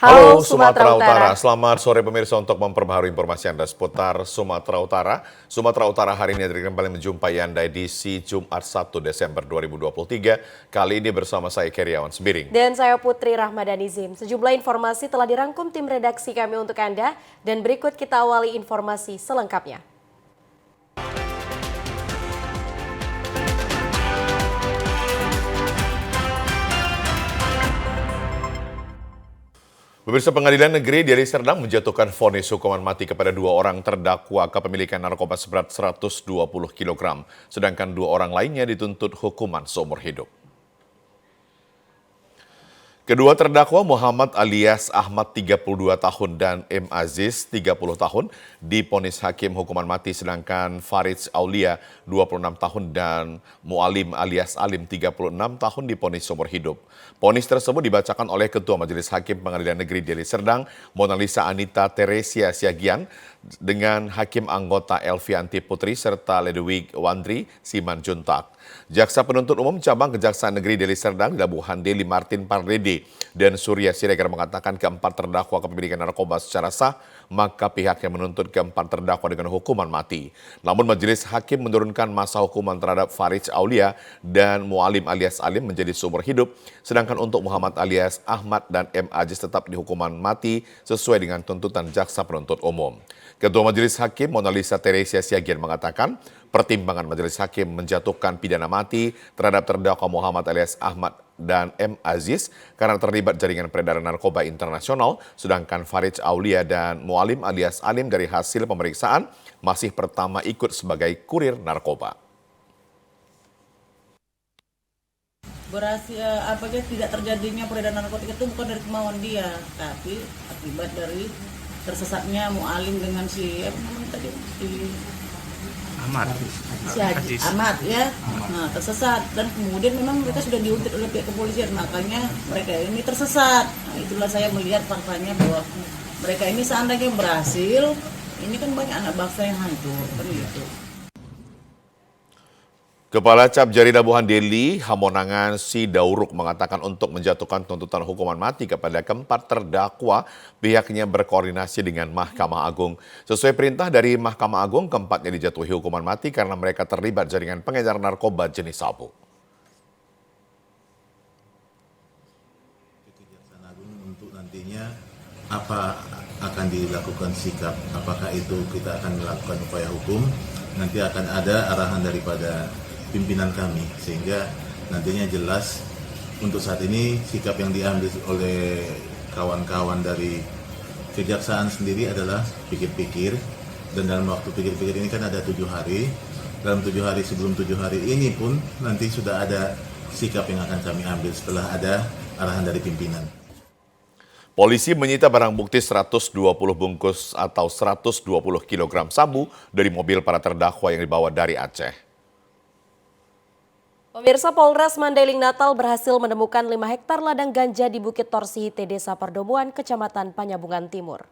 Halo Halo Sumatera Utara. Selamat sore pemirsa. Untuk memperbaharui informasi Anda seputar Sumatera Utara. Sumatera Utara hari ini kembali menjumpai Anda edisi Jumat 1 Desember 2023. Kali ini bersama saya Keriawan Sembiring. Dan saya Putri Rahmadani Zim. Sejumlah informasi telah dirangkum tim redaksi kami untuk Anda. Dan berikut kita awali informasi selengkapnya. Pemirsa, Pengadilan Negeri Deli Serdang menjatuhkan vonis hukuman mati kepada 2 orang terdakwa kepemilikan narkoba seberat 120 kg. Sedangkan 2 orang lainnya dituntut hukuman seumur hidup. Kedua terdakwa Muhammad alias Ahmad 32 tahun dan M. Aziz 30 tahun divonis hakim hukuman mati, sedangkan Farid Aulia 26 tahun dan Mualim alias Alim 36 tahun divonis seumur hidup. Vonis tersebut dibacakan oleh Ketua Majelis Hakim Pengadilan Negeri Deli Serdang, Mona Lisa Anita Teresia Siagian, dengan Hakim Anggota Elvianti Putri serta Ledwig Wandri Siman Juntak. Jaksa Penuntut Umum Cabang Kejaksaan Negeri Deli Serdang Labuhan Deli Martin Pardede dan Surya Siregar mengatakan keempat terdakwa kepemilikan narkoba secara sah, maka pihaknya menuntut keempat terdakwa dengan hukuman mati. Namun majelis hakim menurunkan masa hukuman terhadap Farid Aulia dan Mualim alias Alim menjadi seumur hidup, sedangkan untuk Muhammad alias Ahmad dan M. Aziz tetap dihukuman mati sesuai dengan tuntutan jaksa penuntut umum. Ketua Majelis Hakim Mona Lisa Teresia Siagian mengatakan pertimbangan majelis hakim menjatuhkan pidana mati terhadap terdakwa Muhammad alias Ahmad dan M. Aziz karena terlibat jaringan peredaran narkoba internasional, sedangkan Farid Aulia dan Mualim alias Alim dari hasil pemeriksaan masih pertama ikut sebagai kurir narkoba. Apakah tidak terjadinya peredaran narkotika itu bukan dari kemauan dia, tapi akibat dari tersesatnya Mualim dengan si Ahmad ya. Nah, tersesat dan kemudian memang mereka sudah diuntit oleh pihak kepolisian, makanya mereka ini tersesat. Nah, itulah saya melihat faktanya bahwa mereka ini seandainya berhasil, ini kan banyak anak bangsa yang hancur kan gitu. Kepala Cap Jari Labuhan Deli, Hamonangan Sidauruk mengatakan untuk menjatuhkan tuntutan hukuman mati kepada keempat terdakwa, pihaknya berkoordinasi dengan Mahkamah Agung. Sesuai perintah dari Mahkamah Agung, keempatnya dijatuhi hukuman mati karena mereka terlibat jaringan pengedar narkoba jenis sabu. Kejaksaan Agung untuk nantinya apa akan dilakukan sikap, apakah itu kita akan melakukan upaya hukum, nanti akan ada arahan daripada pimpinan kami, sehingga nantinya jelas. Untuk saat ini sikap yang diambil oleh kawan-kawan dari kejaksaan sendiri adalah pikir-pikir, dan dalam waktu pikir-pikir ini kan ada 7 hari. Dalam 7 hari, sebelum 7 hari ini pun nanti sudah ada sikap yang akan kami ambil setelah ada arahan dari pimpinan. Polisi menyita barang bukti 120 bungkus atau 120 kg sabu dari mobil para terdakwa yang dibawa dari Aceh. Pemirsa, Polres Mandailing Natal berhasil menemukan 5 hektar ladang ganja di Bukit Torsihite, Desa Perdomuan, Kecamatan Panyabungan Timur.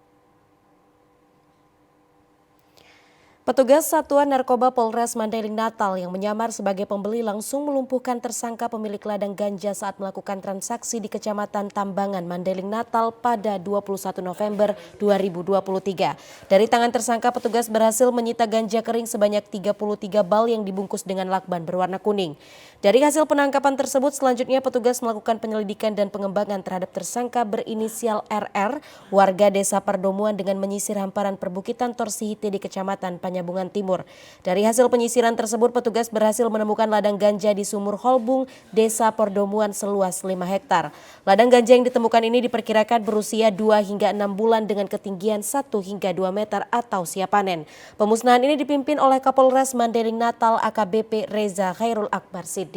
Petugas Satuan Narkoba Polres Mandailing Natal yang menyamar sebagai pembeli langsung melumpuhkan tersangka pemilik ladang ganja saat melakukan transaksi di Kecamatan Tambangan, Mandailing Natal pada 21 November 2023. Dari tangan tersangka, petugas berhasil menyita ganja kering sebanyak 33 bal yang dibungkus dengan lakban berwarna kuning. Dari hasil penangkapan tersebut, selanjutnya petugas melakukan penyelidikan dan pengembangan terhadap tersangka berinisial RR, warga Desa Perdomuan, dengan menyisir hamparan perbukitan Torsihite di Kecamatan Panyabungan Timur. Dari hasil penyisiran tersebut, petugas berhasil menemukan ladang ganja di Sumur Holbung, Desa Perdomuan seluas 5 hektar. Ladang ganja yang ditemukan ini diperkirakan berusia 2 hingga 6 bulan dengan ketinggian 1 hingga 2 meter atau siap panen. Pemusnahan ini dipimpin oleh Kapolres Mandailing Natal AKBP Reza Khairul Akbar Siddiq.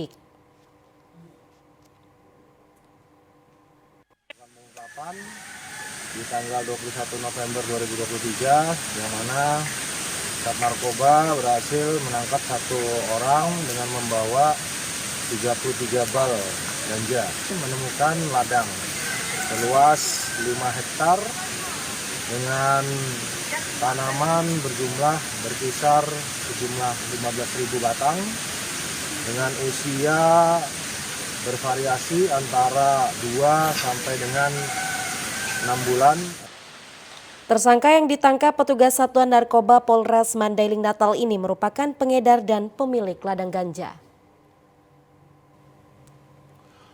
Di tanggal 21 November 2023, yang mana Sat Narkoba berhasil menangkap 1 orang dengan membawa 33 bal ganja. Menemukan ladang seluas 5 hektar dengan tanaman berkisar sejumlah 15.000 batang dengan usia bervariasi antara 2 sampai dengan 6 bulan. Tersangka yang ditangkap petugas Satuan Narkoba Polres Mandailing Natal ini merupakan pengedar dan pemilik ladang ganja.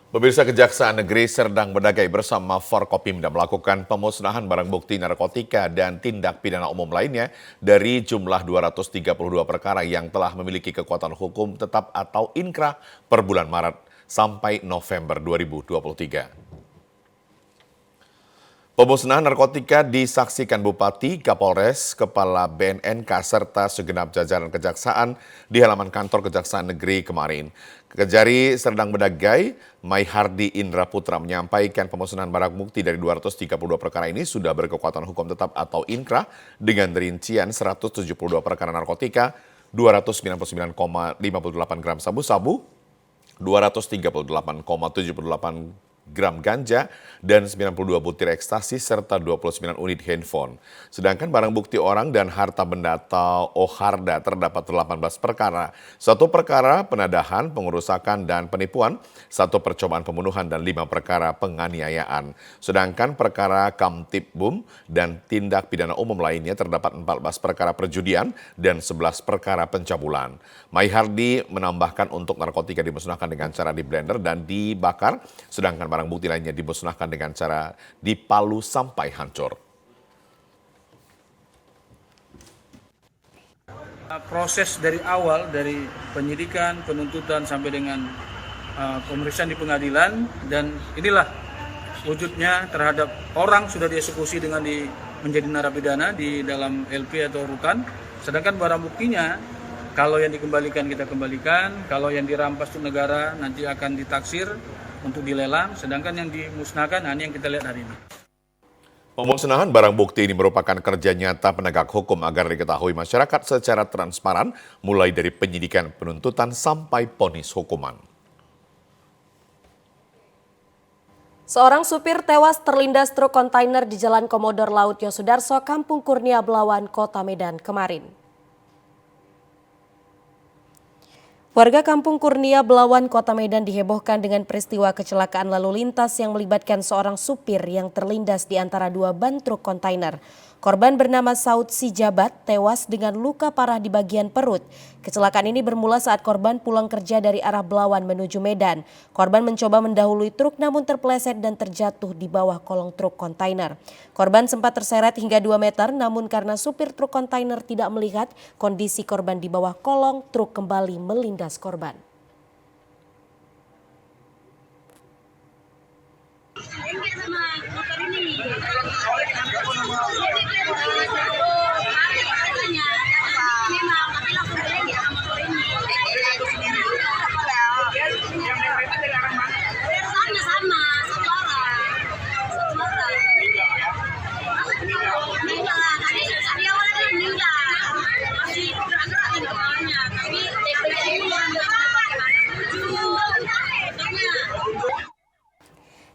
Pemirsa, Kejaksaan Negeri Serdang Bedagai bersama Forkopimda melakukan pemusnahan barang bukti narkotika dan tindak pidana umum lainnya dari jumlah 232 perkara yang telah memiliki kekuatan hukum tetap atau inkrah per bulan Maret sampai November 2023. Pemusnahan narkotika disaksikan Bupati, Kapolres, Kepala BNNK, serta segenap jajaran kejaksaan di halaman kantor Kejaksaan Negeri kemarin. Kejari Serdang Bedagai, Maihardi Indra Putra menyampaikan pemusnahan barang bukti dari 232 perkara ini sudah berkekuatan hukum tetap atau inkrah dengan rincian 172 perkara narkotika, 299,58 gram sabu-sabu, 238,78 gram ganja, dan 92 butir ekstasi serta 29 unit handphone. Sedangkan barang bukti orang dan harta benda atau OHARDA terdapat 18 perkara, 1 perkara penadahan, pengerusakan, dan penipuan, 1 percobaan pembunuhan, dan 5 perkara penganiayaan. Sedangkan perkara kamtibum dan tindak pidana umum lainnya terdapat 14 perkara perjudian dan 11 perkara pencabulan. Maihardi menambahkan untuk narkotika dimusnahkan dengan cara di blender dan dibakar, sedangkan barang bukti lainnya dimusnahkan dengan cara dipalu sampai hancur. Proses dari awal, dari penyidikan, penuntutan sampai dengan pemeriksaan di pengadilan, dan inilah wujudnya terhadap orang sudah dieksekusi dengan menjadi narapidana di dalam LP atau rutan. Sedangkan barang buktinya, kalau yang dikembalikan kita kembalikan, kalau yang dirampas itu negara nanti akan ditaksir untuk dilelang, sedangkan yang dimusnahkan ini yang kita lihat hari ini. Pemusnahan barang bukti ini merupakan kerja nyata penegak hukum agar diketahui masyarakat secara transparan, mulai dari penyidikan, penuntutan, sampai vonis hukuman. Seorang supir tewas terlindas truk kontainer di Jalan Komodor Laut Yosudarso, Kampung Kurnia, Belawan, Kota Medan kemarin. Warga Kampung Kurnia, Belawan, Kota Medan dihebohkan dengan peristiwa kecelakaan lalu lintas yang melibatkan seorang supir yang terlindas di antara 2 ban truk kontainer. Korban bernama Saud Sijabat tewas dengan luka parah di bagian perut. Kecelakaan ini bermula saat korban pulang kerja dari arah Belawan menuju Medan. Korban mencoba mendahului truk namun terpeleset dan terjatuh di bawah kolong truk kontainer. Korban sempat terseret hingga 2 meter, namun karena supir truk kontainer tidak melihat kondisi korban di bawah kolong, truk kembali melindas korban.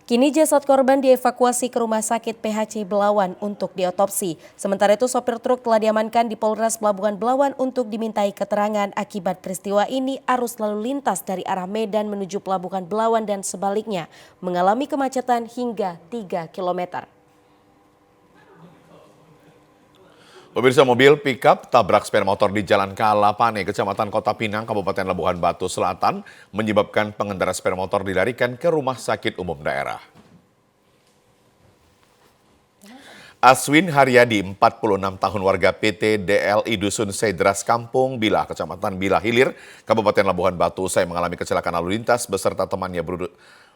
Kini jasad korban dievakuasi ke Rumah Sakit PHC Belawan untuk diotopsi. Sementara itu sopir truk telah diamankan di Polres Pelabuhan Belawan untuk dimintai keterangan. Akibat peristiwa ini arus lalu lintas dari arah Medan menuju Pelabuhan Belawan dan sebaliknya mengalami kemacetan hingga 3 km. Pemirsa, mobil pickup tabrak sepeda motor di Jalan Kalapane, Kecamatan Kota Pinang, Kabupaten Labuhan Batu Selatan, menyebabkan pengendara sepeda motor dilarikan ke Rumah Sakit Umum Daerah. Aswin Haryadi, 46 tahun, warga PT DLI Dusun Sedras, Kampung Bilah, Kecamatan Bilah Hilir, Kabupaten Labuhan Batu, usai mengalami kecelakaan lalu lintas beserta temannya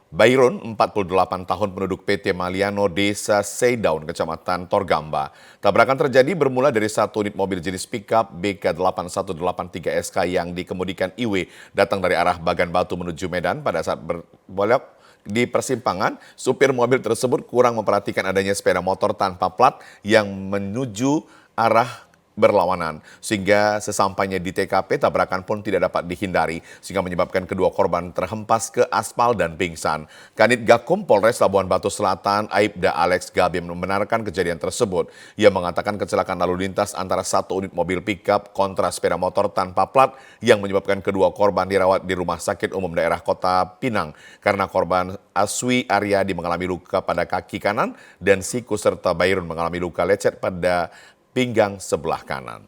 Bayrun, 48 tahun, penduduk PT Maliano, Desa Seidaun, Kecamatan Torgamba. Tabrakan terjadi bermula dari satu unit mobil jenis pickup BK8183SK yang dikemudikan IW datang dari arah Bagan Batu menuju Medan. Pada saat berbelok di persimpangan, supir mobil tersebut kurang memperhatikan adanya sepeda motor tanpa plat yang menuju arah berlawanan, sehingga sesampainya di TKP tabrakan pun tidak dapat dihindari, sehingga menyebabkan kedua korban terhempas ke aspal dan pingsan. Kanit Gakum Polres Labuan Batu Selatan, Aibda Alex Gabi membenarkan kejadian tersebut. Ia mengatakan kecelakaan lalu lintas antara satu unit mobil pickup kontra sepeda motor tanpa plat yang menyebabkan kedua korban dirawat di Rumah Sakit Umum Daerah Kota Pinang karena korban Aswi Aryadi mengalami luka pada kaki kanan dan siku serta Bayrun mengalami luka lecet pada pinggang sebelah kanan.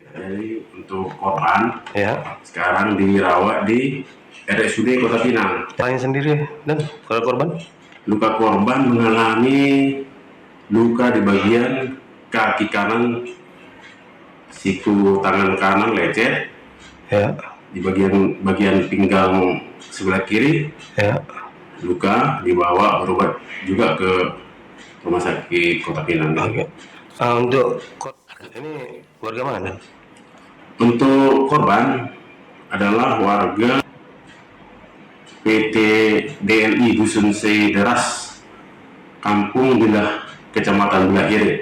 Jadi untuk korban sekarang dirawat di RSUD Kota Pinang. Lain sendiri dan kalau korban? Luka korban mengalami luka di bagian kaki kanan, siku tangan kanan lecet, di bagian pinggang sebelah kiri, luka dibawa berobat juga ke Rumah Sakit Kota Pinang. Untuk ini warga mana? Untuk korban adalah warga PT DLI Dusun Deras, Kampung Bilah, Kecamatan Bilah Kiri.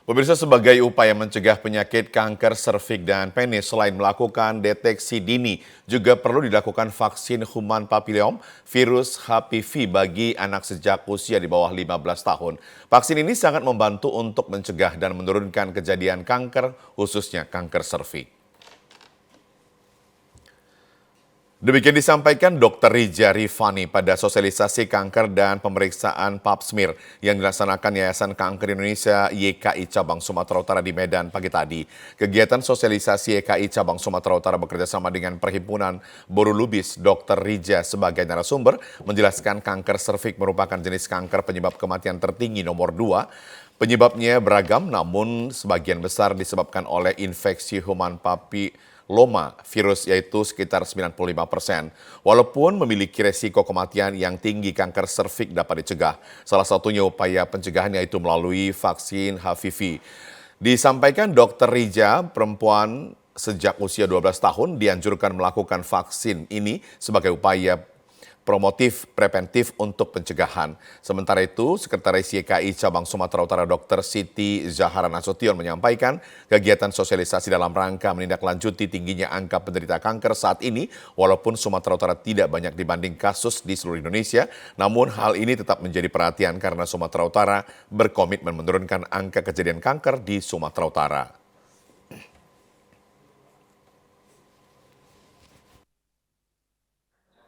Pemirsa, sebagai upaya mencegah penyakit kanker serviks dan penis, selain melakukan deteksi dini, juga perlu dilakukan vaksin human papillom virus HPV bagi anak sejak usia di bawah 15 tahun. Vaksin ini sangat membantu untuk mencegah dan menurunkan kejadian kanker, khususnya kanker serviks. Demikian disampaikan Dr. Rija Rifani pada sosialisasi kanker dan pemeriksaan pap smear yang dilaksanakan Yayasan Kanker Indonesia YKI Cabang Sumatera Utara di Medan pagi tadi. Kegiatan sosialisasi YKI Cabang Sumatera Utara bekerjasama dengan Perhimpunan Buru Lubis. Dr. Rija sebagai narasumber menjelaskan kanker serviks merupakan jenis kanker penyebab kematian tertinggi nomor 2. Penyebabnya beragam, namun sebagian besar disebabkan oleh infeksi human papilloma virus, yaitu sekitar 95%. Walaupun memiliki resiko kematian yang tinggi, kanker serviks dapat dicegah. Salah satunya upaya pencegahan yaitu melalui vaksin HPV. Disampaikan Dr. Rija, perempuan sejak usia 12 tahun dianjurkan melakukan vaksin ini sebagai upaya promotif preventif untuk pencegahan. Sementara itu, Sekretaris YKI Cabang Sumatera Utara Dr. Siti Zahara Nasution menyampaikan kegiatan sosialisasi dalam rangka menindaklanjuti tingginya angka penderita kanker saat ini, walaupun Sumatera Utara tidak banyak dibanding kasus di seluruh Indonesia, namun hal ini tetap menjadi perhatian karena Sumatera Utara berkomitmen menurunkan angka kejadian kanker di Sumatera Utara.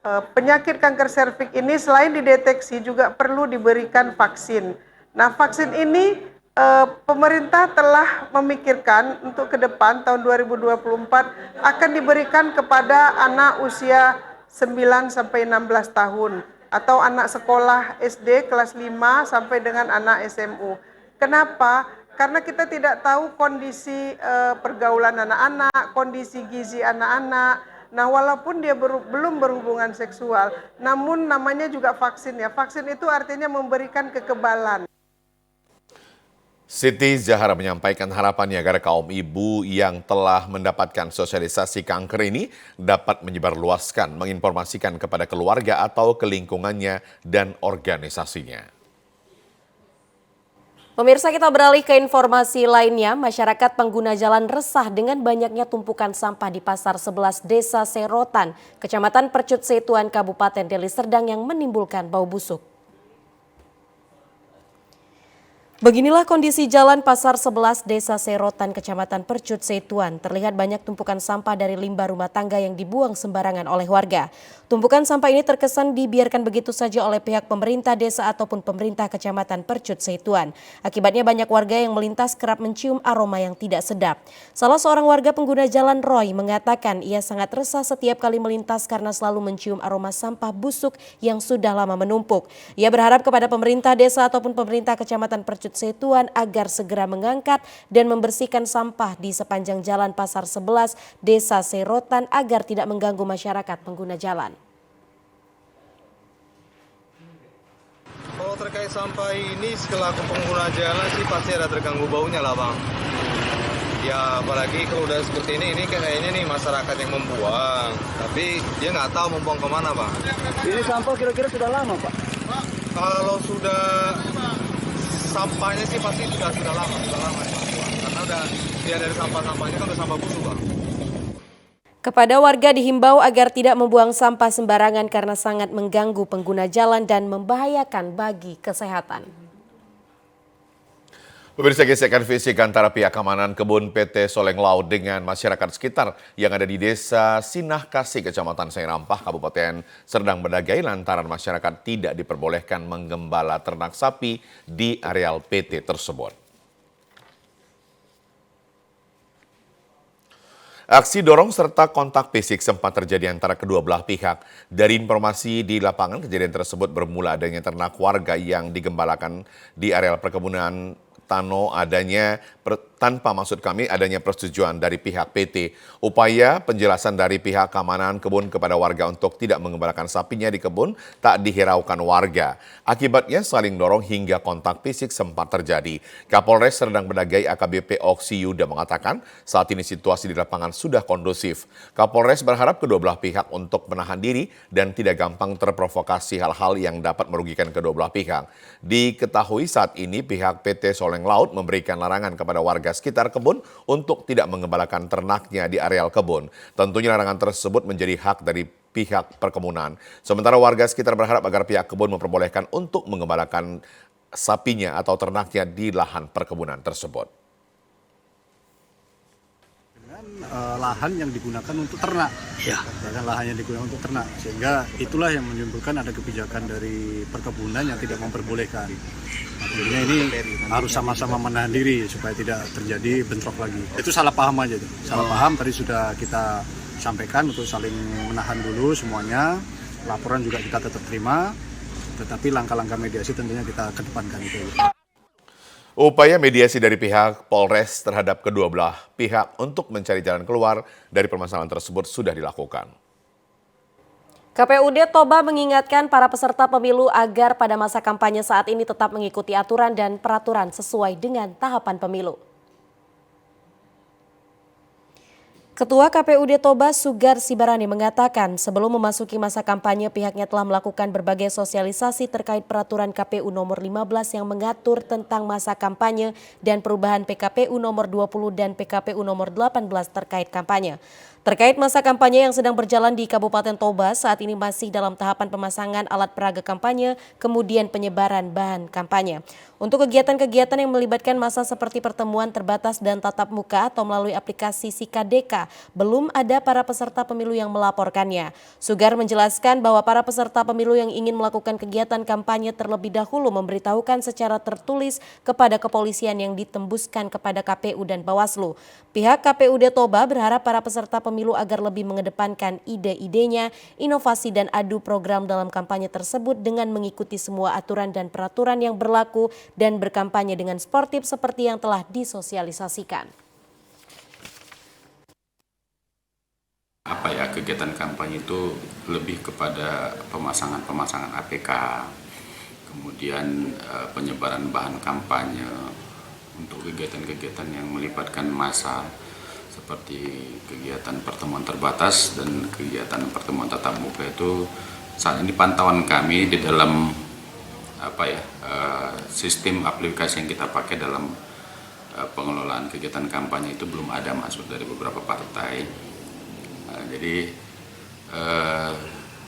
Penyakit kanker serviks ini selain dideteksi juga perlu diberikan vaksin. Nah, vaksin ini pemerintah telah memikirkan untuk ke depan tahun 2024 akan diberikan kepada anak usia 9 sampai 16 tahun atau anak sekolah SD kelas 5 sampai dengan anak SMU. Kenapa? Karena kita tidak tahu kondisi pergaulan anak-anak, kondisi gizi anak-anak. Nah, walaupun dia belum berhubungan seksual, namun namanya juga vaksin ya. Vaksin itu artinya memberikan kekebalan. Siti Zahara menyampaikan harapannya agar kaum ibu yang telah mendapatkan sosialisasi kanker ini dapat menyebarluaskan, menginformasikan kepada keluarga atau ke lingkungannya dan organisasinya. Pemirsa, kita beralih ke informasi lainnya. Masyarakat pengguna jalan resah dengan banyaknya tumpukan sampah di Pasar 11 Desa Serotan, Kecamatan Percut Setuan, Kabupaten Deli Serdang yang menimbulkan bau busuk. Beginilah kondisi jalan Pasar 11 Desa Serotan, Kecamatan Percut Setuan. Terlihat banyak tumpukan sampah dari limbah rumah tangga yang dibuang sembarangan oleh warga. Tumpukan sampah ini terkesan dibiarkan begitu saja oleh pihak pemerintah desa ataupun pemerintah Kecamatan Percut Setuan. Akibatnya banyak warga yang melintas kerap mencium aroma yang tidak sedap. Salah seorang warga pengguna jalan, Roy, mengatakan ia sangat resah setiap kali melintas karena selalu mencium aroma sampah busuk yang sudah lama menumpuk. Ia berharap kepada pemerintah desa ataupun pemerintah Kecamatan Percut Setuan agar segera mengangkat dan membersihkan sampah di sepanjang jalan Pasar 11 Desa Serotan agar tidak mengganggu masyarakat pengguna jalan. Kalau terkait sampah ini selaku pengguna jalan sih pasti ada terganggu baunya lah Bang. Ya apalagi kalau udah seperti ini kayaknya nih masyarakat yang membuang. Tapi dia nggak tahu membuang kemana Bang. Ini sampah kira-kira sudah lama Pak? Kalau sudah sampahnya sih pasti sudah lama ya Bang. Karena udah dia dari sampah-sampahnya kan udah sampah busuk Bang. Kepada warga dihimbau agar tidak membuang sampah sembarangan karena sangat mengganggu pengguna jalan dan membahayakan bagi kesehatan. Pemirsa, gesekan fisik antara pihak keamanan kebun PT Soleng Laut dengan masyarakat sekitar yang ada di Desa Sinah Kasih, Kecamatan Sairampah, Kabupaten Serdang Bedagai lantaran masyarakat tidak diperbolehkan menggembala ternak sapi di areal PT tersebut. Aksi dorong serta kontak fisik sempat terjadi antara kedua belah pihak. Dari informasi di lapangan, kejadian tersebut bermula adanya ternak warga yang digembalakan di areal perkebunan Tano tanpa adanya persetujuan dari pihak PT. Upaya penjelasan dari pihak keamanan kebun kepada warga untuk tidak mengembalakan sapinya di kebun tak dihiraukan warga. Akibatnya saling dorong hingga kontak fisik sempat terjadi. Kapolres Serdang Bedagai AKBP Oksi Yuda mengatakan saat ini situasi di lapangan sudah kondusif. Kapolres berharap kedua belah pihak untuk menahan diri dan tidak gampang terprovokasi hal-hal yang dapat merugikan kedua belah pihak. Diketahui saat ini pihak PT Soleng Laut memberikan larangan kepada warga sekitar kebun untuk tidak mengembalakan ternaknya di areal kebun. Tentunya larangan tersebut menjadi hak dari pihak perkebunan. Sementara warga sekitar berharap agar pihak kebun memperbolehkan untuk mengembalakan sapinya atau ternaknya di lahan perkebunan tersebut. Lahan yang digunakan untuk ternak, kan lahan yang digunakan untuk ternak, sehingga itulah yang menimbulkan ada kebijakan dari perkebunan yang tidak memperbolehkan. Akhirnya ini harus sama-sama menahan diri supaya tidak terjadi bentrok lagi. Itu salah paham aja, salah paham. Tadi sudah kita sampaikan untuk saling menahan dulu semuanya. Laporan juga kita tetap terima, tetapi langkah-langkah mediasi tentunya kita kedepankan itu. Upaya mediasi dari pihak Polres terhadap kedua belah pihak untuk mencari jalan keluar dari permasalahan tersebut sudah dilakukan. KPUD Toba mengingatkan para peserta pemilu agar pada masa kampanye saat ini tetap mengikuti aturan dan peraturan sesuai dengan tahapan pemilu. Ketua KPUD Toba Sugar Sibarani mengatakan sebelum memasuki masa kampanye pihaknya telah melakukan berbagai sosialisasi terkait peraturan KPU nomor 15 yang mengatur tentang masa kampanye dan perubahan PKPU nomor 20 dan PKPU nomor 18 terkait kampanye. Terkait masa kampanye yang sedang berjalan di Kabupaten Toba, saat ini masih dalam tahapan pemasangan alat peraga kampanye, kemudian penyebaran bahan kampanye. Untuk kegiatan-kegiatan yang melibatkan masa seperti pertemuan terbatas dan tatap muka atau melalui aplikasi Sikadeka, belum ada para peserta pemilu yang melaporkannya. Sugar menjelaskan bahwa para peserta pemilu yang ingin melakukan kegiatan kampanye terlebih dahulu memberitahukan secara tertulis kepada kepolisian yang ditembuskan kepada KPU dan Bawaslu. Pihak KPUD Toba berharap para peserta pemilu agar lebih mengedepankan ide-idenya, inovasi dan adu program dalam kampanye tersebut dengan mengikuti semua aturan dan peraturan yang berlaku dan berkampanye dengan sportif seperti yang telah disosialisasikan. Kegiatan kampanye itu lebih kepada pemasangan APK, kemudian penyebaran bahan kampanye untuk kegiatan-kegiatan yang melibatkan massa seperti kegiatan pertemuan terbatas dan kegiatan pertemuan tatap muka. Itu saat ini pantauan kami di dalam sistem aplikasi yang kita pakai dalam pengelolaan kegiatan kampanye itu belum ada masuk dari beberapa partai. Jadi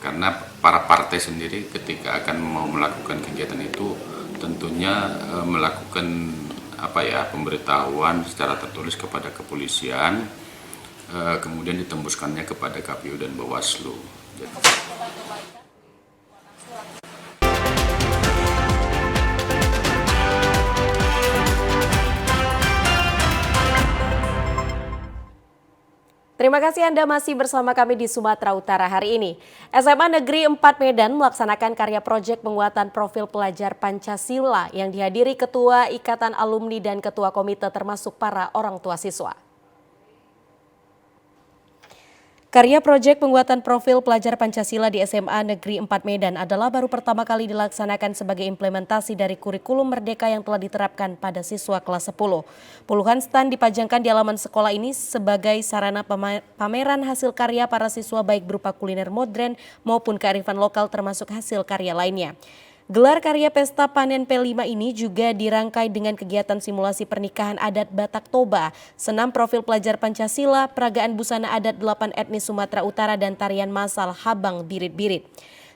karena para partai sendiri ketika akan mau melakukan kegiatan itu tentunya melakukan pemberitahuan secara tertulis kepada kepolisian, kemudian ditembuskannya kepada KPU dan Bawaslu. Terima kasih Anda masih bersama kami di Sumatera Utara hari ini. SMA Negeri 4 Medan melaksanakan karya proyek penguatan profil pelajar Pancasila yang dihadiri Ketua Ikatan Alumni dan Ketua Komite termasuk para orang tua siswa. Karya proyek penguatan profil pelajar Pancasila di SMA Negeri 4 Medan adalah baru pertama kali dilaksanakan sebagai implementasi dari kurikulum Merdeka yang telah diterapkan pada siswa kelas 10. Puluhan stand dipajangkan di halaman sekolah ini sebagai sarana pameran hasil karya para siswa baik berupa kuliner modern maupun kearifan lokal termasuk hasil karya lainnya. Gelar karya Pesta Panen P5 ini juga dirangkai dengan kegiatan simulasi pernikahan adat Batak Toba, senam profil pelajar Pancasila, peragaan busana adat 8 etnis Sumatera Utara dan tarian massal Habang Birit-Birit.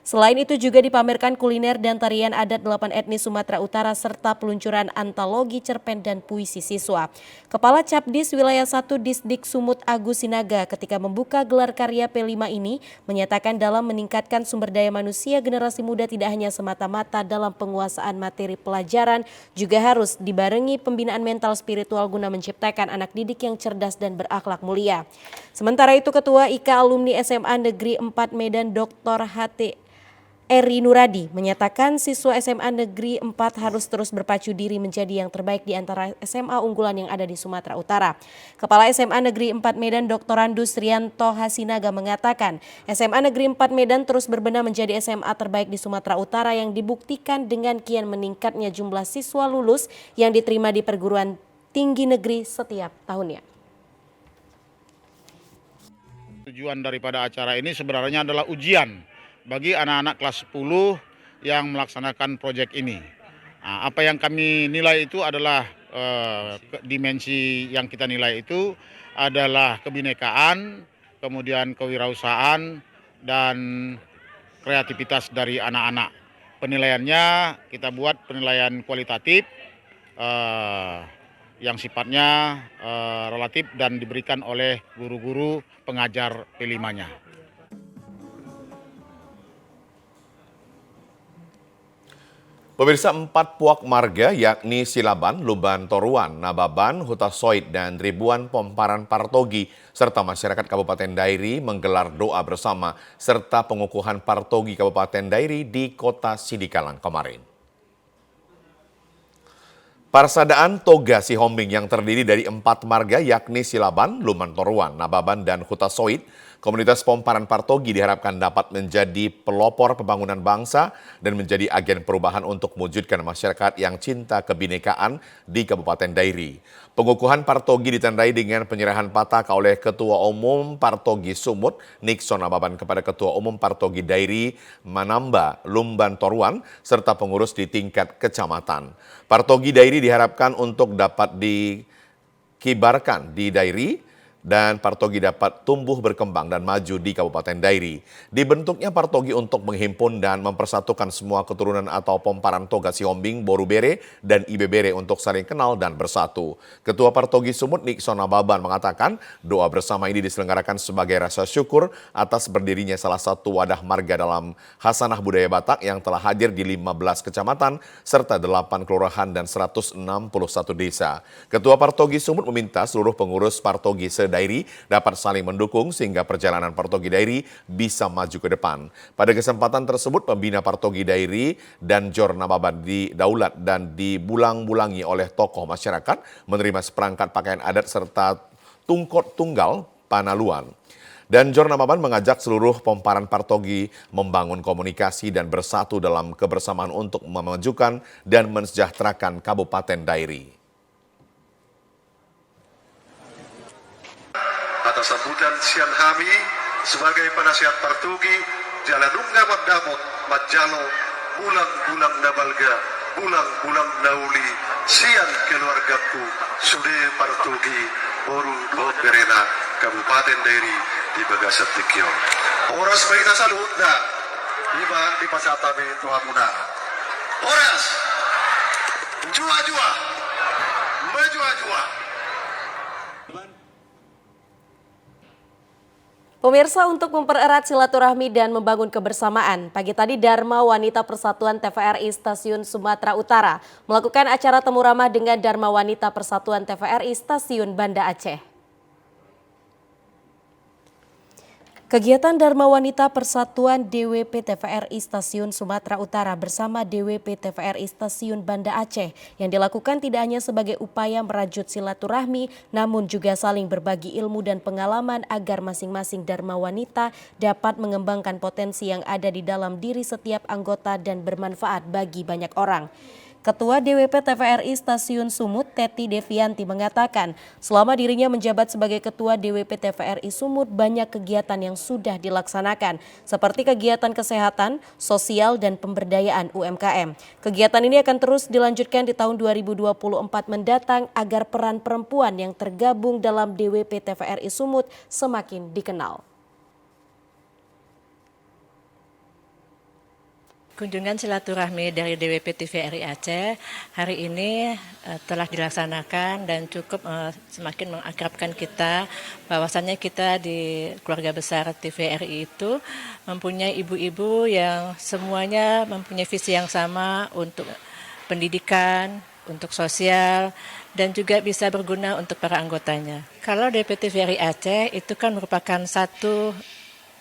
Selain itu juga dipamerkan kuliner dan tarian adat 8 etnis Sumatera Utara serta peluncuran antologi cerpen dan puisi siswa. Kepala Capdis Wilayah 1 Disdik Sumut Agus Sinaga ketika membuka gelar karya P5 ini menyatakan dalam meningkatkan sumber daya manusia generasi muda tidak hanya semata-mata dalam penguasaan materi pelajaran, juga harus dibarengi pembinaan mental spiritual guna menciptakan anak didik yang cerdas dan berakhlak mulia. Sementara itu Ketua IKA Alumni SMA Negeri 4 Medan Dr. H.T. Eri Nuradi menyatakan siswa SMA Negeri 4 harus terus berpacu diri menjadi yang terbaik di antara SMA unggulan yang ada di Sumatera Utara. Kepala SMA Negeri 4 Medan Dr. Randus Rianto Hasinaga mengatakan SMA Negeri 4 Medan terus berbenah menjadi SMA terbaik di Sumatera Utara yang dibuktikan dengan kian meningkatnya jumlah siswa lulus yang diterima di perguruan tinggi negeri setiap tahunnya. Tujuan daripada acara ini sebenarnya adalah ujian bagi anak-anak kelas 10 yang melaksanakan proyek ini. Nah, apa yang kami nilai itu adalah dimensi yang kita nilai itu adalah kebinekaan, kemudian kewirausahaan, dan kreativitas dari anak-anak. Penilaiannya kita buat penilaian kualitatif yang sifatnya relatif dan diberikan oleh guru-guru pengajar P5-nya. Pemirsa, 4 puak marga yakni Silaban, Luban Toruan, Nababan, Hutasoid, dan ribuan Pomparan Partogi serta masyarakat Kabupaten Dairi menggelar doa bersama serta pengukuhan Partogi Kabupaten Dairi di Kota Sidikalang kemarin. Parsadaan Toga Sihombing yang terdiri dari 4 marga yakni Silaban, Luban Toruan, Nababan, dan Hutasoid, komunitas Pomparan Partogi diharapkan dapat menjadi pelopor pembangunan bangsa dan menjadi agen perubahan untuk mewujudkan masyarakat yang cinta kebinekaan di Kabupaten Dairi. Pengukuhan Partogi ditandai dengan penyerahan pataka oleh Ketua Umum Partogi Sumut, Nixon Nababan kepada Ketua Umum Partogi Dairi, Manamba, Lumban Toruan, serta pengurus di tingkat kecamatan. Partogi Dairi diharapkan untuk dapat dikibarkan di Dairi dan Partogi dapat tumbuh berkembang dan maju di Kabupaten Dairi. Dibentuknya Partogi untuk menghimpun dan mempersatukan semua keturunan atau Pomparan Toga Sihombing, Borubere, dan Ibebere untuk saling kenal dan bersatu. Ketua Partogi Sumut Nixon Nababan mengatakan doa bersama ini diselenggarakan sebagai rasa syukur atas berdirinya salah satu wadah marga dalam Hasanah Budaya Batak yang telah hadir di 15 kecamatan serta 8 kelurahan dan 161 desa. Ketua Partogi Sumut meminta seluruh pengurus Partogi Dairi dapat saling mendukung sehingga perjalanan Partogi Dairi bisa maju ke depan. Pada kesempatan tersebut, pembina Partogi Dairi dan Jor Nababan didaulat dan dibulang-bulangi oleh tokoh masyarakat menerima seperangkat pakaian adat serta tungkot tunggal panaluan. Dan Jor Nababan mengajak seluruh Pomparan Partogi membangun komunikasi dan bersatu dalam kebersamaan untuk memajukan dan mensejahterakan Kabupaten Dairi. Atas sambutan siang kami sebagai penasihat Partogi jalanungga madamot majalo bulang-bulang nabalga bulang-bulang nauli siang keluargaku sude Partogi boru dot berena Kabupaten Dairi di Bagasat Tikyo. Oras baina salunda iba di pasatami tuhamuna. Oras jua-jua majua-jua. Pemirsa, untuk mempererat silaturahmi dan membangun kebersamaan, pagi tadi Dharma Wanita Persatuan TVRI Stasiun Sumatera Utara melakukan acara temu ramah dengan Dharma Wanita Persatuan TVRI Stasiun Banda Aceh. Kegiatan Dharma Wanita Persatuan DWP TVRI Stasiun Sumatera Utara bersama DWP TVRI Stasiun Banda Aceh yang dilakukan tidak hanya sebagai upaya merajut silaturahmi, namun juga saling berbagi ilmu dan pengalaman agar masing-masing Dharma Wanita dapat mengembangkan potensi yang ada di dalam diri setiap anggota dan bermanfaat bagi banyak orang. Ketua DWP TVRI Stasiun Sumut, Teti Devianti mengatakan, selama dirinya menjabat sebagai Ketua DWP TVRI Sumut, banyak kegiatan yang sudah dilaksanakan, seperti kegiatan kesehatan, sosial, dan pemberdayaan UMKM. Kegiatan ini akan terus dilanjutkan di tahun 2024 mendatang agar peran perempuan yang tergabung dalam DWP TVRI Sumut semakin dikenal. Kunjungan silaturahmi dari DWP TVRI Aceh hari ini telah dilaksanakan dan cukup semakin mengakrabkan kita bahwasannya kita di keluarga besar TVRI itu mempunyai ibu-ibu yang semuanya mempunyai visi yang sama untuk pendidikan, untuk sosial, dan juga bisa berguna untuk para anggotanya. Kalau DWP TVRI Aceh itu kan merupakan satu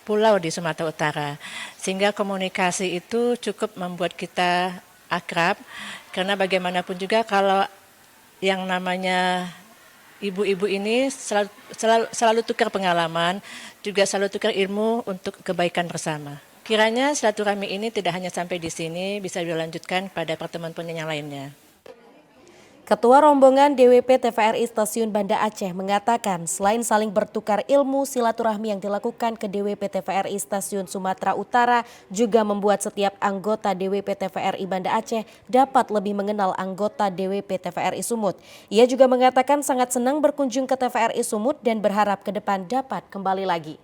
pulau di Sumatera Utara, sehingga komunikasi itu cukup membuat kita akrab, karena bagaimanapun juga kalau yang namanya ibu-ibu ini selalu tukar pengalaman, juga selalu tukar ilmu untuk kebaikan bersama. Kiranya silaturahmi ini tidak hanya sampai di sini, bisa dilanjutkan pada pertemuan-pertemuan yang lainnya. Ketua rombongan DWP TVRI Stasiun Banda Aceh mengatakan selain saling bertukar ilmu, silaturahmi yang dilakukan ke DWP TVRI Stasiun Sumatera Utara juga membuat setiap anggota DWP TVRI Banda Aceh dapat lebih mengenal anggota DWP TVRI Sumut. Ia juga mengatakan sangat senang berkunjung ke TVRI Sumut dan berharap ke depan dapat kembali lagi.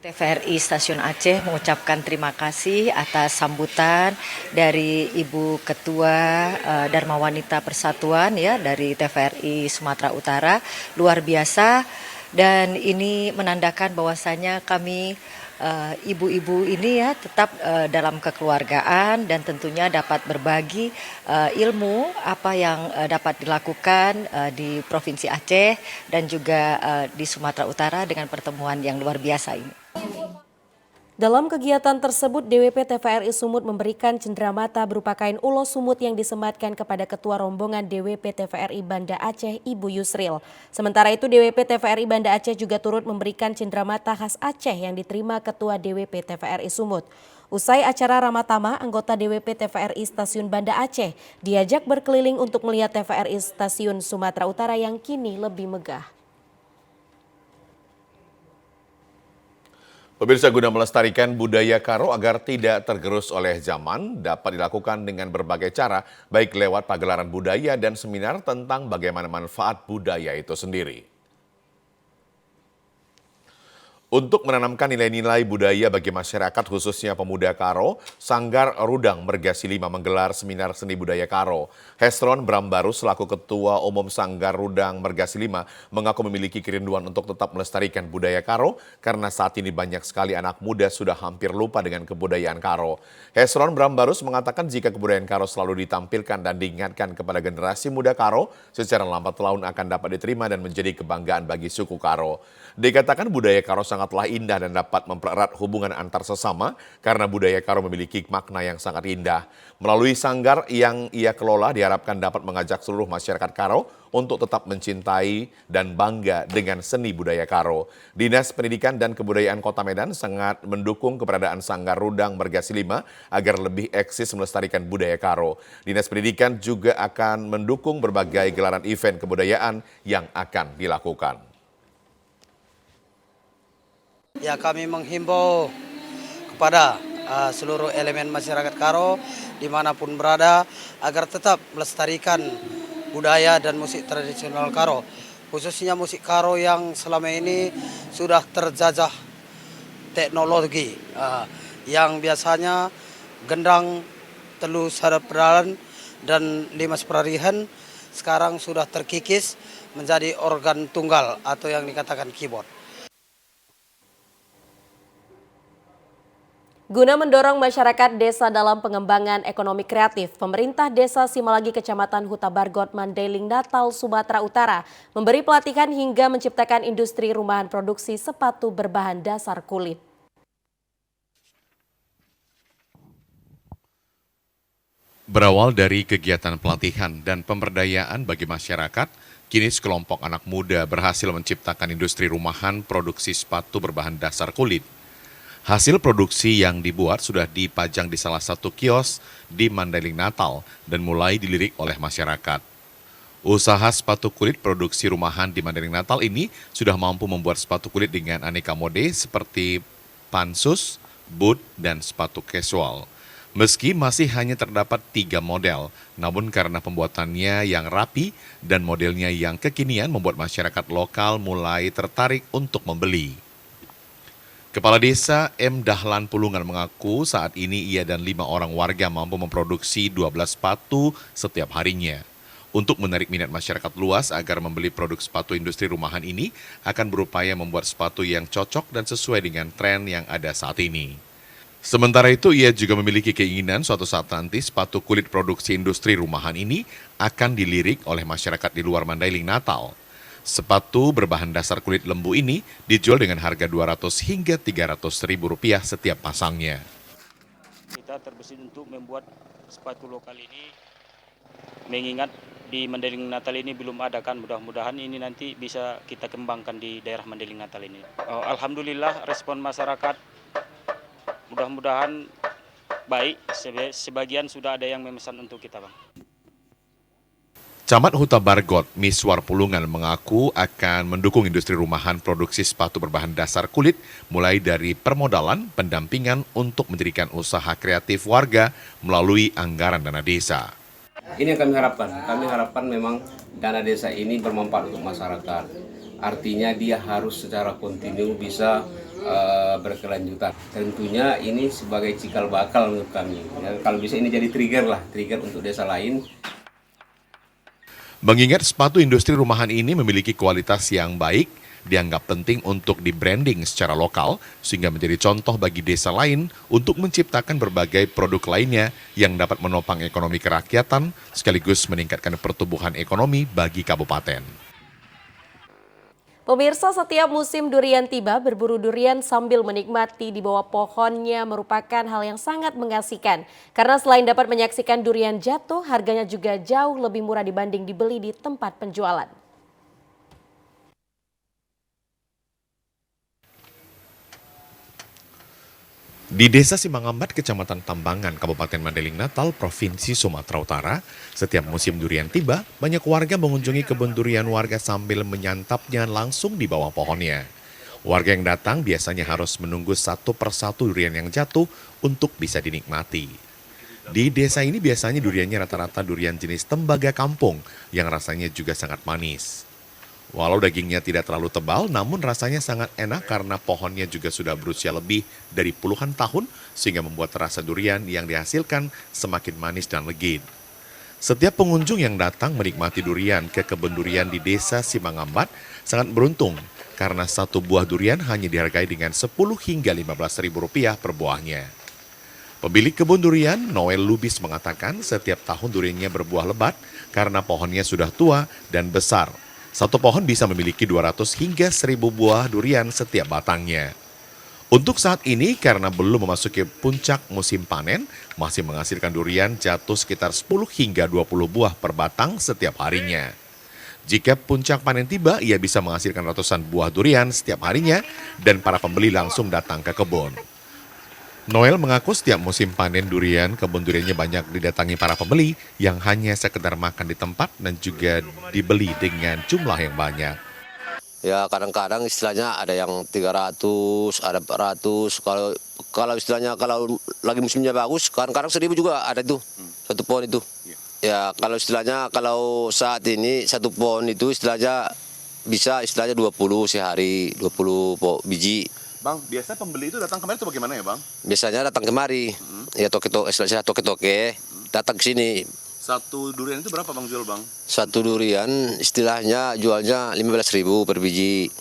TVRI Stasiun Aceh mengucapkan terima kasih atas sambutan dari Ibu Ketua Dharma Wanita Persatuan ya dari TVRI Sumatera Utara, luar biasa, dan ini menandakan bahwasanya kami ibu-ibu ini ya tetap dalam kekeluargaan dan tentunya dapat berbagi ilmu apa yang dapat dilakukan di Provinsi Aceh dan juga di Sumatera Utara dengan pertemuan yang luar biasa ini. Dalam kegiatan tersebut, DWP TVRI Sumut memberikan cenderamata berupa kain ulos Sumut yang disematkan kepada Ketua Rombongan DWP TVRI Banda Aceh, Ibu Yusril. Sementara itu, DWP TVRI Banda Aceh juga turut memberikan cenderamata khas Aceh yang diterima Ketua DWP TVRI Sumut. Usai acara Ramatama, anggota DWP TVRI Stasiun Banda Aceh diajak berkeliling untuk melihat TVRI Stasiun Sumatera Utara yang kini lebih megah. Pemirsa, guna melestarikan budaya Karo agar tidak tergerus oleh zaman, dapat dilakukan dengan berbagai cara, baik lewat pagelaran budaya dan seminar tentang bagaimana manfaat budaya itu sendiri. Untuk menanamkan nilai-nilai budaya bagi masyarakat khususnya pemuda Karo, Sanggar Rudang Mergasi 5 menggelar seminar seni budaya Karo. Hesron Brambarus selaku Ketua Umum Sanggar Rudang Mergasi 5 mengaku memiliki kerinduan untuk tetap melestarikan budaya Karo karena saat ini banyak sekali anak muda sudah hampir lupa dengan kebudayaan Karo. Hesron Brambarus mengatakan jika kebudayaan Karo selalu ditampilkan dan diingatkan kepada generasi muda Karo, secara lambat laun akan dapat diterima dan menjadi kebanggaan bagi suku Karo. Dikatakan budaya Karo sangatlah indah dan dapat mempererat hubungan antar sesama karena budaya Karo memiliki makna yang sangat indah. Melalui sanggar yang ia kelola diharapkan dapat mengajak seluruh masyarakat Karo untuk tetap mencintai dan bangga dengan seni budaya Karo. Dinas Pendidikan dan Kebudayaan Kota Medan sangat mendukung keberadaan Sanggar Rudang Mergasi 5 agar lebih eksis melestarikan budaya Karo. Dinas Pendidikan juga akan mendukung berbagai gelaran event kebudayaan yang akan dilakukan. Ya, kami menghimbau kepada seluruh elemen masyarakat Karo dimanapun berada agar tetap melestarikan budaya dan musik tradisional Karo, khususnya musik Karo yang selama ini sudah terjajah teknologi yang biasanya gendang, telu, sadap peralan dan limas perarihan sekarang sudah terkikis menjadi organ tunggal atau yang dikatakan keyboard. Guna mendorong masyarakat desa dalam pengembangan ekonomi kreatif, pemerintah desa Simalagi Kecamatan Huta Bargot, Mandailing Natal, Sumatera Utara memberi pelatihan hingga menciptakan industri rumahan produksi sepatu berbahan dasar kulit. Berawal dari kegiatan pelatihan dan pemberdayaan bagi masyarakat, kini sekelompok anak muda berhasil menciptakan industri rumahan produksi sepatu berbahan dasar kulit. Hasil produksi yang dibuat sudah dipajang di salah satu kios di Mandailing Natal dan mulai dilirik oleh masyarakat. Usaha sepatu kulit produksi rumahan di Mandailing Natal ini sudah mampu membuat sepatu kulit dengan aneka mode seperti pansus, boot, dan sepatu casual. Meski masih hanya terdapat 3 model, namun karena pembuatannya yang rapi dan modelnya yang kekinian membuat masyarakat lokal mulai tertarik untuk membeli. Kepala Desa M. Dahlan Pulungan mengaku saat ini ia dan 5 orang warga mampu memproduksi 12 sepatu setiap harinya. Untuk menarik minat masyarakat luas agar membeli produk sepatu industri rumahan ini, akan berupaya membuat sepatu yang cocok dan sesuai dengan tren yang ada saat ini. Sementara itu, ia juga memiliki keinginan suatu saat nanti sepatu kulit produksi industri rumahan ini akan dilirik oleh masyarakat di luar Mandailing Natal. Sepatu berbahan dasar kulit lembu ini dijual dengan harga Rp200 hingga Rp300.000 setiap pasangnya. Kita terbesit untuk membuat sepatu lokal ini, mengingat di Mandailing Natal ini belum ada kan, mudah-mudahan ini nanti bisa kita kembangkan di daerah Mandailing Natal ini. Alhamdulillah respon masyarakat mudah-mudahan baik, sebagian sudah ada yang memesan untuk kita, Bang. Camat Huta Bargot, Miswar Pulungan mengaku akan mendukung industri rumahan produksi sepatu berbahan dasar kulit mulai dari permodalan, pendampingan untuk mendirikan usaha kreatif warga melalui anggaran dana desa. Ini yang kami harapkan. Kami harapkan memang dana desa ini bermanfaat untuk masyarakat. Artinya dia harus secara kontinu bisa berkelanjutan. Tentunya ini sebagai cikal bakal menurut kami. Ya, kalau bisa ini jadi trigger untuk desa lain. Mengingat sepatu industri rumahan ini memiliki kualitas yang baik, dianggap penting untuk di-branding secara lokal, sehingga menjadi contoh bagi desa lain untuk menciptakan berbagai produk lainnya yang dapat menopang ekonomi kerakyatan, sekaligus meningkatkan pertumbuhan ekonomi bagi kabupaten. Pemirsa, setiap musim durian tiba, berburu durian sambil menikmati di bawah pohonnya merupakan hal yang sangat mengasihkan. Karena selain dapat menyaksikan durian jatuh, harganya juga jauh lebih murah dibanding dibeli di tempat penjualan. Di Desa Simangambat, Kecamatan Tambangan, Kabupaten Mandailing Natal, Provinsi Sumatera Utara, setiap musim durian tiba, banyak warga mengunjungi kebun durian warga sambil menyantapnya langsung di bawah pohonnya. Warga yang datang biasanya harus menunggu satu persatu durian yang jatuh untuk bisa dinikmati. Di desa ini biasanya duriannya rata-rata durian jenis tembaga kampung yang rasanya juga sangat manis. Walau dagingnya tidak terlalu tebal, namun rasanya sangat enak karena pohonnya juga sudah berusia lebih dari puluhan tahun sehingga membuat rasa durian yang dihasilkan semakin manis dan legit. Setiap pengunjung yang datang menikmati durian ke kebun durian di Desa Simangambat sangat beruntung karena satu buah durian hanya dihargai dengan Rp10 hingga Rp15.000 per buahnya. Pemilik kebun durian, Noel Lubis, mengatakan setiap tahun duriannya berbuah lebat karena pohonnya sudah tua dan besar. Satu pohon bisa memiliki 200 hingga 1.000 buah durian setiap batangnya. Untuk saat ini, karena belum memasuki puncak musim panen, masih menghasilkan durian jatuh sekitar 10 hingga 20 buah per batang setiap harinya. Jika puncak panen tiba, ia bisa menghasilkan ratusan buah durian setiap harinya dan para pembeli langsung datang ke kebun. Noel mengaku setiap musim panen durian, kebun duriannya banyak didatangi para pembeli yang hanya sekedar makan di tempat dan juga dibeli dengan jumlah yang banyak. Ya kadang-kadang istilahnya ada yang 300, ada 400, kalau istilahnya kalau lagi musimnya bagus, kadang-kadang 1.000 juga ada tuh, satu pohon itu. Ya kalau istilahnya kalau saat ini satu pohon itu istilahnya bisa istilahnya 20 sehari, 20 biji. Bang, biasa pembeli itu datang kemari itu bagaimana ya, Bang? Biasanya datang kemari, ya toke-toke, datang ke sini. Satu durian itu berapa Bang jual, Bang? Satu durian istilahnya jualnya 15.000 per biji.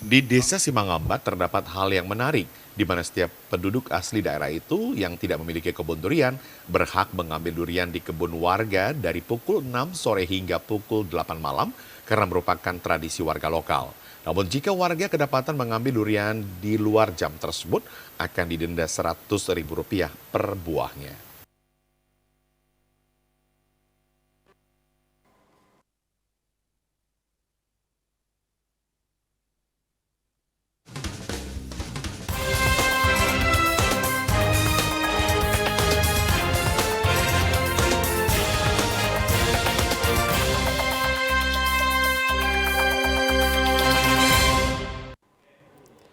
Di Desa Simangambat terdapat hal yang menarik, di mana setiap penduduk asli daerah itu yang tidak memiliki kebun durian berhak mengambil durian di kebun warga dari pukul 6 sore hingga pukul 8 malam karena merupakan tradisi warga lokal. Namun jika warga kedapatan mengambil durian di luar jam tersebut akan didenda Rp100.000 per buahnya.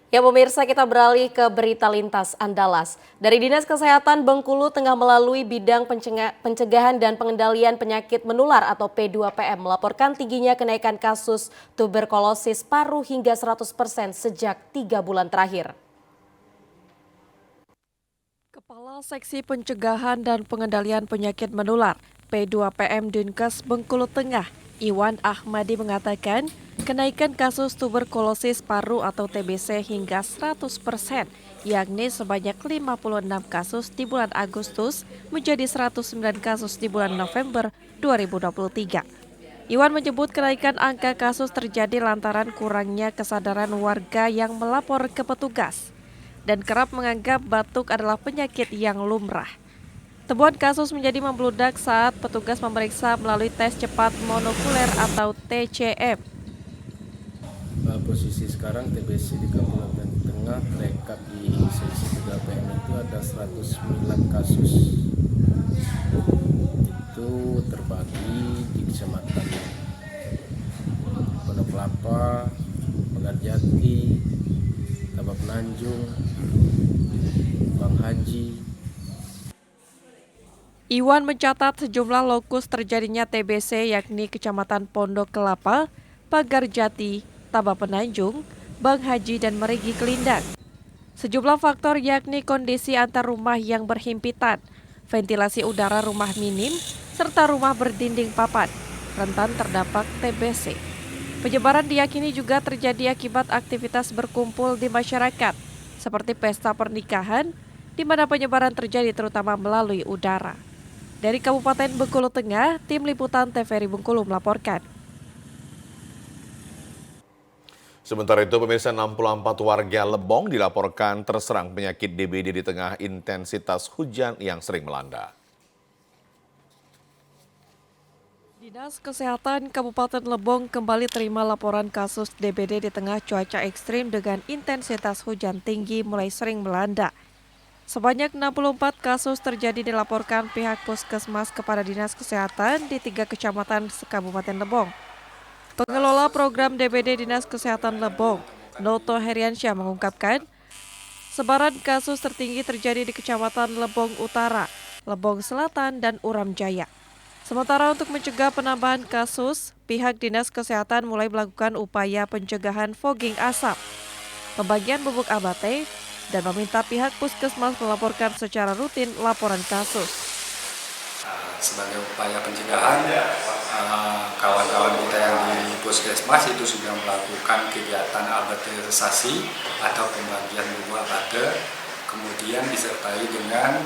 Ya pemirsa, kita beralih ke berita lintas Andalas. Dari Dinas Kesehatan Bengkulu tengah melalui bidang pencegahan dan pengendalian penyakit menular atau P2PM melaporkan tingginya kenaikan kasus tuberkulosis paru hingga 100% sejak 3 bulan terakhir. Kepala Seksi Pencegahan dan Pengendalian Penyakit Menular P2PM Dinkes Bengkulu Tengah, Iwan Ahmadi mengatakan, kenaikan kasus tuberkulosis paru atau TBC hingga 100%, yakni sebanyak 56 kasus di bulan Agustus menjadi 109 kasus di bulan November 2023. Iwan menyebut kenaikan angka kasus terjadi lantaran kurangnya kesadaran warga yang melapor ke petugas dan kerap menganggap batuk adalah penyakit yang lumrah. Temuan kasus menjadi membludak saat petugas memeriksa melalui tes cepat molekuler atau TCM. Posisi sekarang TBC di Kabupaten Tengah rekap di seksi 3PM itu ada 109 kasus. Itu terbagi di kecamatan Pondok Kelapa, Pegarjati, Tabak Nanjung, Bang Haji. Iwan mencatat sejumlah lokus terjadinya TBC yakni Kecamatan Pondok Kelapa, Pagarjati, Tabak Penanjung, Bang Haji, dan Merigi Kelindang. Sejumlah faktor yakni kondisi antar rumah yang berhimpitan, ventilasi udara rumah minim, serta rumah berdinding papan, rentan terdampak TBC. Penyebaran diyakini juga terjadi akibat aktivitas berkumpul di masyarakat, seperti pesta pernikahan, di mana penyebaran terjadi terutama melalui udara. Dari Kabupaten Bengkulu Tengah, Tim Liputan TVRI Bengkulu melaporkan. Sementara itu, pemirsa 64 warga Lebong dilaporkan terserang penyakit DBD di tengah intensitas hujan yang sering melanda. Dinas Kesehatan Kabupaten Lebong kembali terima laporan kasus DBD di tengah cuaca ekstrim dengan intensitas hujan tinggi mulai sering melanda. Sebanyak 64 kasus terjadi dilaporkan pihak puskesmas kepada Dinas Kesehatan di 3 kecamatan Kabupaten Lebong. Pengelola program DBD Dinas Kesehatan Lebong, Noto Heriansyah mengungkapkan, sebaran kasus tertinggi terjadi di Kecamatan Lebong Utara, Lebong Selatan, dan Uram Jaya. Sementara untuk mencegah penambahan kasus, pihak Dinas Kesehatan mulai melakukan upaya pencegahan fogging asap, pembagian bubuk abate, dan meminta pihak puskesmas melaporkan secara rutin laporan kasus. Sebagai upaya pencegahan, kawan-kawan kita yang di puskesmas itu sudah melakukan kegiatan abaterisasi atau pembagian bubuk abate, kemudian disertai dengan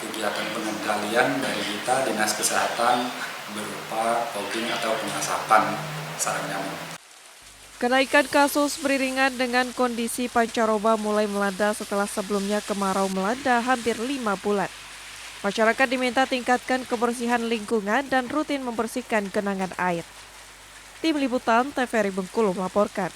kegiatan pengendalian dari kita Dinas Kesehatan berupa fogging atau pengasapan sarang nyamuk. Kenaikan kasus beriringan dengan kondisi pancaroba mulai melanda setelah sebelumnya kemarau melanda hampir 5 bulan. Masyarakat diminta tingkatkan kebersihan lingkungan dan rutin membersihkan genangan air. Tim Liputan TVRI Bengkulu melaporkan.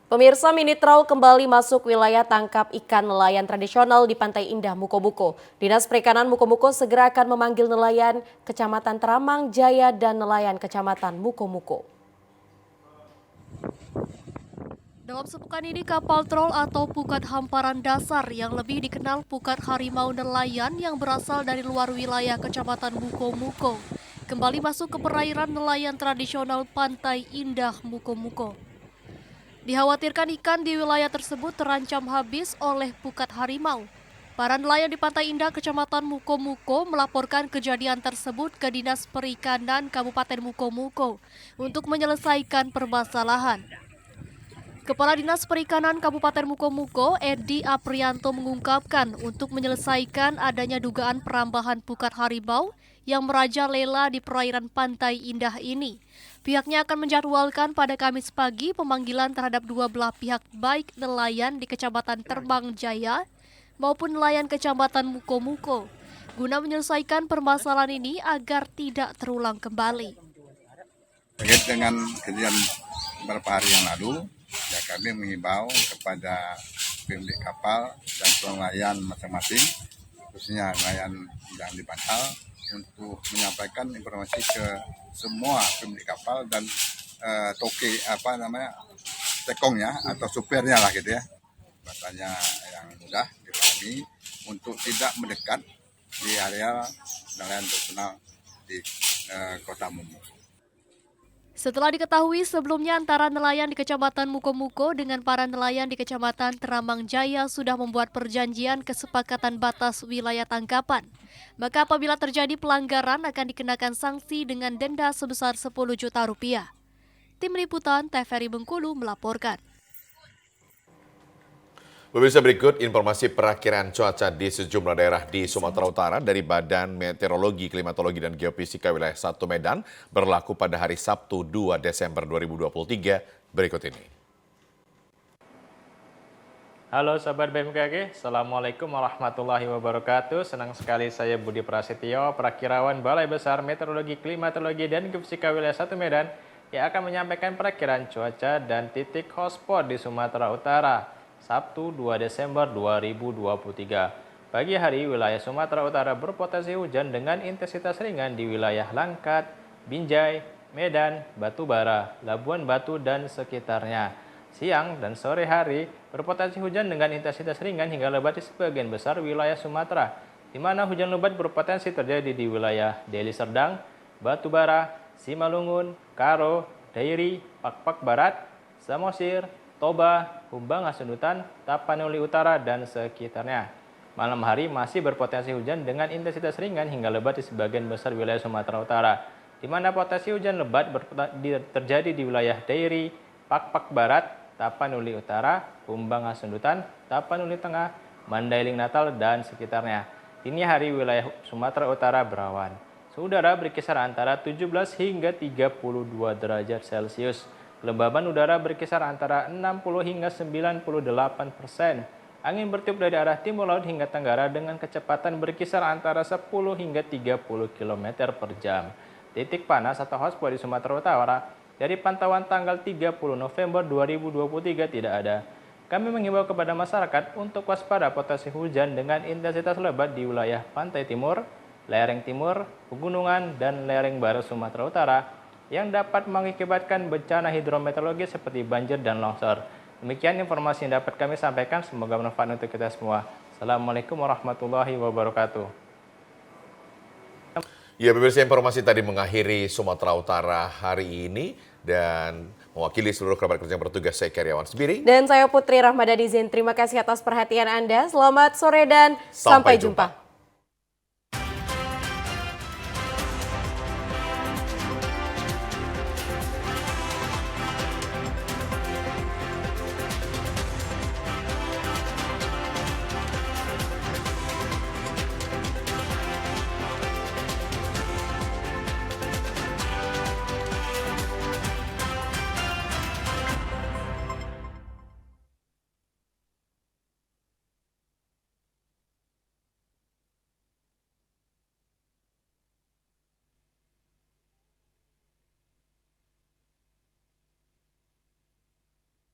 Pemirsa, mini trawl kembali masuk wilayah tangkap ikan nelayan tradisional di Pantai Indah Mukomuko. Dinas Perikanan Mukomuko segera akan memanggil nelayan Kecamatan Teramang Jaya dan nelayan Kecamatan Mukomuko. Dalam sepekan ini, kapal trol atau pukat hamparan dasar yang lebih dikenal pukat harimau nelayan yang berasal dari luar wilayah Kecamatan Mukomuko kembali masuk ke perairan nelayan tradisional Pantai Indah Mukomuko. Dikhawatirkan ikan di wilayah tersebut terancam habis oleh pukat harimau. Para nelayan di Pantai Indah, Kecamatan Mukomuko melaporkan kejadian tersebut ke Dinas Perikanan Kabupaten Mukomuko untuk menyelesaikan permasalahan. Kepala Dinas Perikanan Kabupaten Mukomuko, Edi Aprianto mengungkapkan untuk menyelesaikan adanya dugaan perambahan pukat harimau yang merajalela di perairan pantai indah ini. Pihaknya akan menjadwalkan pada Kamis pagi pemanggilan terhadap dua belah pihak baik nelayan di Kecamatan Terbang Jaya maupun nelayan Kecamatan Mukomuko guna menyelesaikan permasalahan ini agar tidak terulang kembali. Terkait dengan kejadian beberapa hari yang lalu, ya kami mengimbau kepada pemilik kapal dan nelayan masing-masing, khususnya nelayan yang di Bantal, untuk menyampaikan informasi ke semua pemilik kapal dan tekongnya atau supirnya lah gitu ya, bahasanya yang mudah dipahami, untuk tidak mendekat di area nelayan tradisional di Kota Mumu. Setelah diketahui sebelumnya antara nelayan di Kecamatan Mukomuko dengan para nelayan di Kecamatan Teramang Jaya sudah membuat perjanjian kesepakatan batas wilayah tangkapan. Maka apabila terjadi pelanggaran akan dikenakan sanksi dengan denda sebesar 10 juta rupiah. Tim Liputan TVRI Bengkulu melaporkan. Pemirsa, berikut informasi perakiraan cuaca di sejumlah daerah di Sumatera Utara dari Badan Meteorologi, Klimatologi, dan Geofisika Wilayah 1 Medan berlaku pada hari Sabtu 2 Desember 2023 berikut ini. Halo sahabat BMKG, Assalamualaikum warahmatullahi wabarakatuh. Senang sekali saya Budi Prasetyo, Perakirawan Balai Besar Meteorologi, Klimatologi, dan Geofisika Wilayah 1 Medan yang akan menyampaikan perakiraan cuaca dan titik hotspot di Sumatera Utara. Sabtu 2 Desember 2023. Pagi hari wilayah Sumatera Utara berpotensi hujan dengan intensitas ringan di wilayah Langkat, Binjai, Medan, Batubara, Labuan Batu, dan sekitarnya. Siang dan sore hari berpotensi hujan dengan intensitas ringan hingga lebat di sebagian besar wilayah Sumatera, di mana hujan lebat berpotensi terjadi di wilayah Deli Serdang, Batubara, Simalungun, Karo, Dairi, Pakpak Barat, Samosir, Toba, Humbang Hasundutan, Tapanuli Utara, dan sekitarnya. Malam hari masih berpotensi hujan dengan intensitas ringan hingga lebat di sebagian besar wilayah Sumatera Utara, di mana potensi hujan lebat terjadi di wilayah Dairi, Pakpak Barat, Tapanuli Utara, Humbang Hasundutan, Tapanuli Tengah, Mandailing Natal, dan sekitarnya. Dini hari wilayah Sumatera Utara berawan. Suhu udara berkisar antara 17 hingga 32 derajat Celcius. Kelembaban udara berkisar antara 60 hingga 98%. Angin bertiup dari arah timur laut hingga tenggara dengan kecepatan berkisar antara 10 hingga 30 km per jam. Titik panas atau hotspot di Sumatera Utara dari pantauan tanggal 30 November 2023 tidak ada. Kami mengimbau kepada masyarakat untuk waspada potensi hujan dengan intensitas lebat di wilayah pantai timur, lereng timur, pegunungan, dan lereng barat Sumatera Utara yang dapat mengakibatkan bencana hidrometeorologi seperti banjir dan longsor. Demikian informasi yang dapat kami sampaikan, semoga bermanfaat untuk kita semua. Assalamualaikum warahmatullahi wabarakatuh. Ya, pemirsa, informasi tadi mengakhiri Sumatera Utara hari ini, dan mewakili seluruh kerabat kerja yang bertugas, saya Karyawan Sibiri. Dan saya Putri Rahmadani Zin. Terima kasih atas perhatian Anda. Selamat sore dan sampai jumpa.